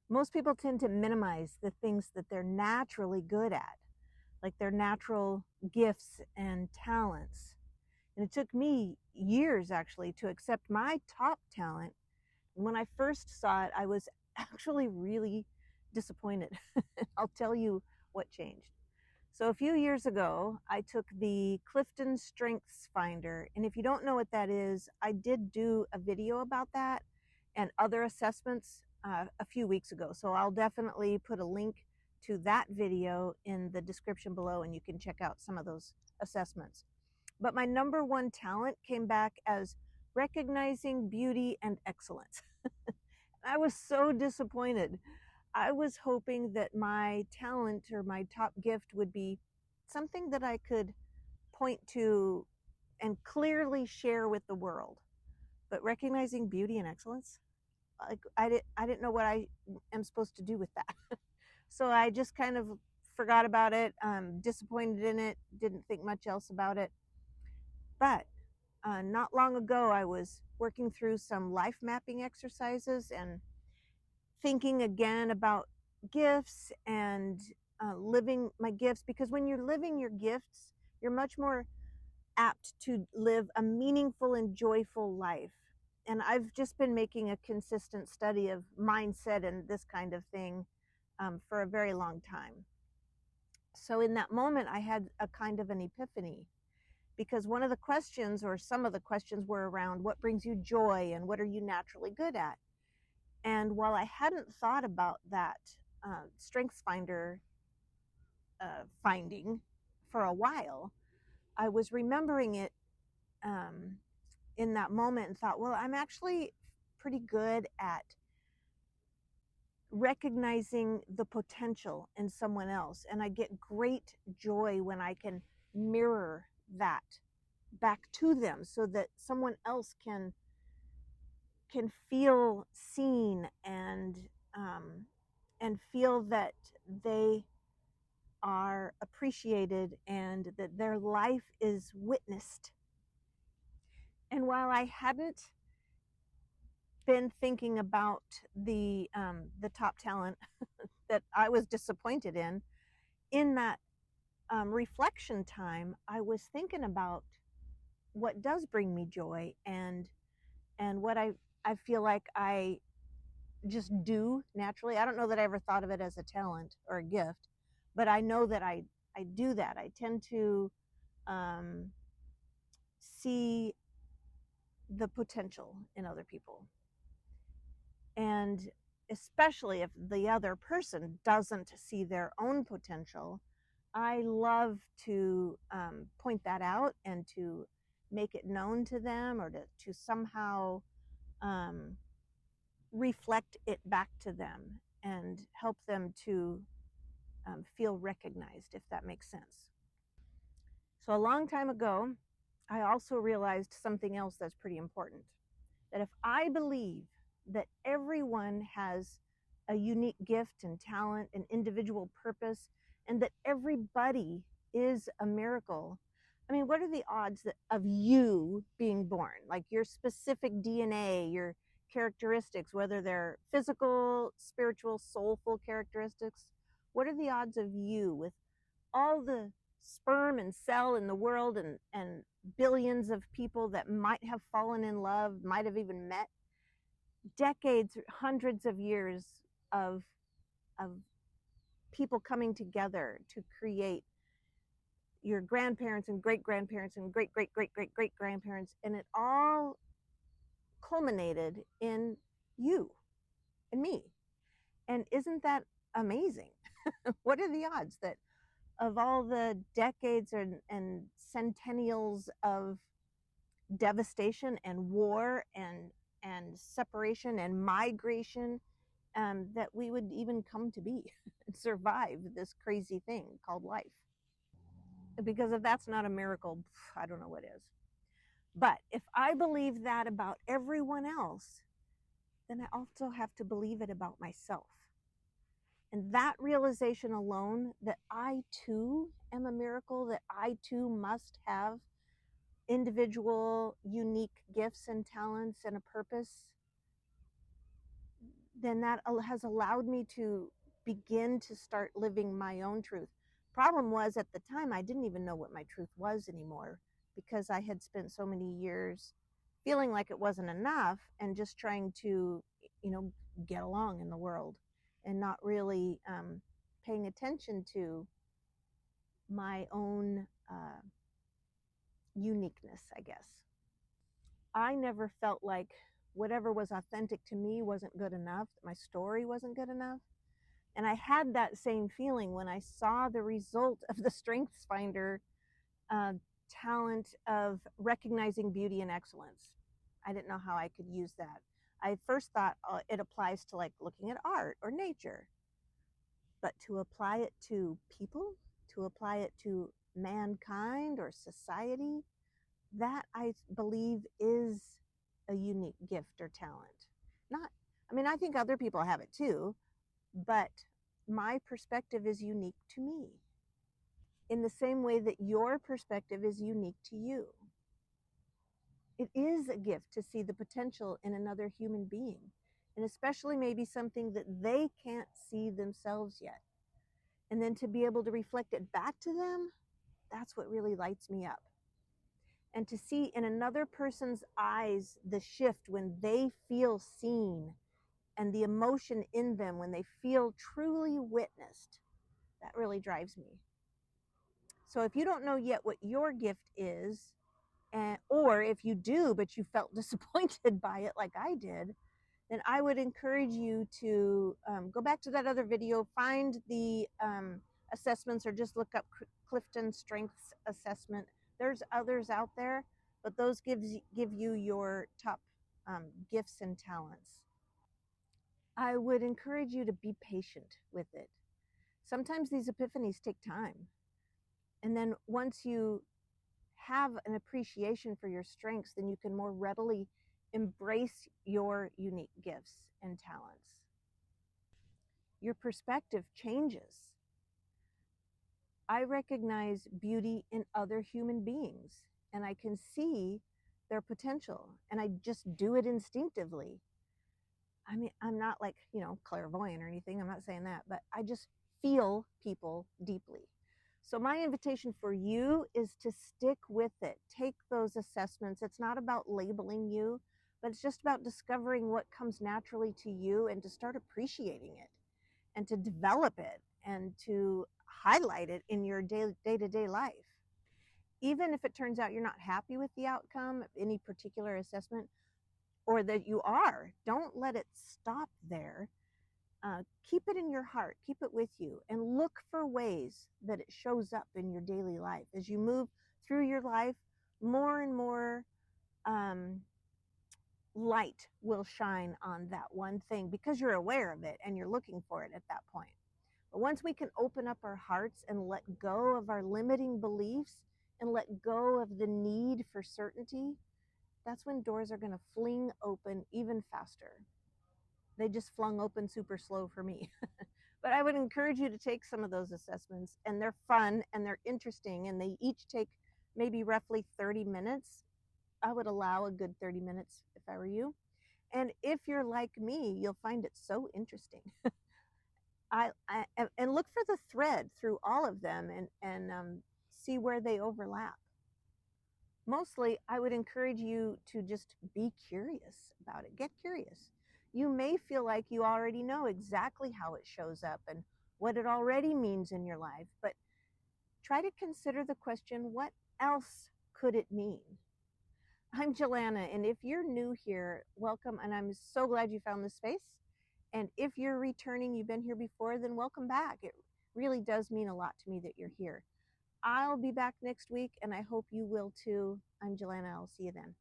Most people tend to minimize the things that they're naturally good at, like their natural gifts and talents. And it took me years actually to accept my top talent. And when I first saw it, I was actually really disappointed. I'll tell you what changed. So a few years ago, I took the CliftonStrengths Finder. And if you don't know what that is, I did do a video about that and other assessments a few weeks ago. So I'll definitely put a link to that video in the description below, and you can check out some of those assessments. But my number one talent came back as recognizing beauty and excellence. I was so disappointed. I was hoping that my talent or my top gift would be something that I could point to and clearly share with the world. But recognizing beauty and excellence, like I didn't know what I am supposed to do with that. So I just kind of forgot about it, disappointed in it, didn't think much else about it. But not long ago, I was working through some life mapping exercises and thinking again about gifts and living my gifts, because when you're living your gifts, you're much more apt to live a meaningful and joyful life. And I've just been making a consistent study of mindset and this kind of thing for a very long time. So in that moment, I had a kind of an epiphany, because one of the questions, or some of the questions, were around what brings you joy and what are you naturally good at. And while I hadn't thought about that Strengths Finder finding for a while, I was remembering it in that moment and thought, well, I'm actually pretty good at recognizing the potential in someone else. And I get great joy when I can mirror that back to them so that someone else can feel seen and feel that they are appreciated and that their life is witnessed. And while I hadn't been thinking about the top talent that I was disappointed in that reflection time, I was thinking about what does bring me joy and what I feel like I just do naturally. I don't know that I ever thought of it as a talent or a gift, but I know that I do that. I tend to see the potential in other people. And especially if the other person doesn't see their own potential, I love to point that out and to make it known to them, or to somehow reflect it back to them and help them to feel recognized, if that makes sense. So a long time ago, I also realized something else that's pretty important, that if I believe that everyone has a unique gift and talent and individual purpose, and that everybody is a miracle, I mean, what are the odds of you being born? Like your specific DNA, your characteristics, whether they're physical, spiritual, soulful characteristics, what are the odds of you, with all the sperm and cell in the world, and billions of people that might have fallen in love, might have even met, decades, hundreds of years of people coming together to create your grandparents and great grandparents and great great great great great grandparents, and it all culminated in you and me. And isn't that amazing? What are the odds that of all the decades and centennials of devastation and war and separation and migration, that we would even come to be and survive this crazy thing called life? Because if that's not a miracle, I don't know what is. But if I believe that about everyone else, then I also have to believe it about myself. And that realization alone, that I too am a miracle, that I too must have individual, unique gifts and talents and a purpose, then that has allowed me to begin to start living my own truth. Problem was, at the time, I didn't even know what my truth was anymore, because I had spent so many years feeling like it wasn't enough and just trying to, get along in the world, and not really paying attention to my own uniqueness, I guess. I never felt like whatever was authentic to me wasn't good enough, that my story wasn't good enough. And I had that same feeling when I saw the result of the Strengths Finder uh, talent of recognizing beauty and excellence. I didn't know how I could use that. I first thought it applies to like looking at art or nature, but to apply it to people, to apply it to mankind or society, that I believe is a unique gift or talent. Not, I mean, I think other people have it too, but my perspective is unique to me, in the same way that your perspective is unique to you. It is a gift to see the potential in another human being, and especially maybe something that they can't see themselves yet. And then to be able to reflect it back to them, that's what really lights me up. And to see in another person's eyes the shift when they feel seen, and the emotion in them when they feel truly witnessed, that really drives me. So if you don't know yet what your gift is, or if you do but you felt disappointed by it like I did, then I would encourage you to go back to that other video, find the assessments, or just look up CliftonStrengths assessment. There's others out there, but those give you your top gifts and talents. I would encourage you to be patient with it. Sometimes these epiphanies take time. And then once you have an appreciation for your strengths, then you can more readily embrace your unique gifts and talents. Your perspective changes. I recognize beauty in other human beings, and I can see their potential, and I just do it instinctively. I mean, I'm not like, clairvoyant or anything. I'm not saying that, but I just feel people deeply. So my invitation for you is to stick with it. Take those assessments. It's not about labeling you, but it's just about discovering what comes naturally to you, and to start appreciating it, and to develop it, and to highlight it in your day-to-day life. Even if it turns out you're not happy with the outcome of any particular assessment, or that you are, don't let it stop there. Keep it in your heart, keep it with you, and look for ways that it shows up in your daily life. As you move through your life, more and more light will shine on that one thing, because you're aware of it and you're looking for it at that point. But once we can open up our hearts and let go of our limiting beliefs, and let go of the need for certainty, that's when doors are going to fling open even faster. They just flung open super slow for me. But I would encourage you to take some of those assessments, and they're fun and they're interesting, and they each take maybe roughly 30 minutes. I would allow a good 30 minutes if I were you. And if you're like me, you'll find it so interesting. And look for the thread through all of them, and see where they overlap. Mostly, I would encourage you to just be curious about it. Get curious. You may feel like you already know exactly how it shows up and what it already means in your life, but try to consider the question, what else could it mean? I'm Jelana, and if you're new here, welcome, and I'm so glad you found this space. And if you're returning, you've been here before, then welcome back. It really does mean a lot to me that you're here. I'll be back next week, and I hope you will too. I'm Jelana. I'll see you then.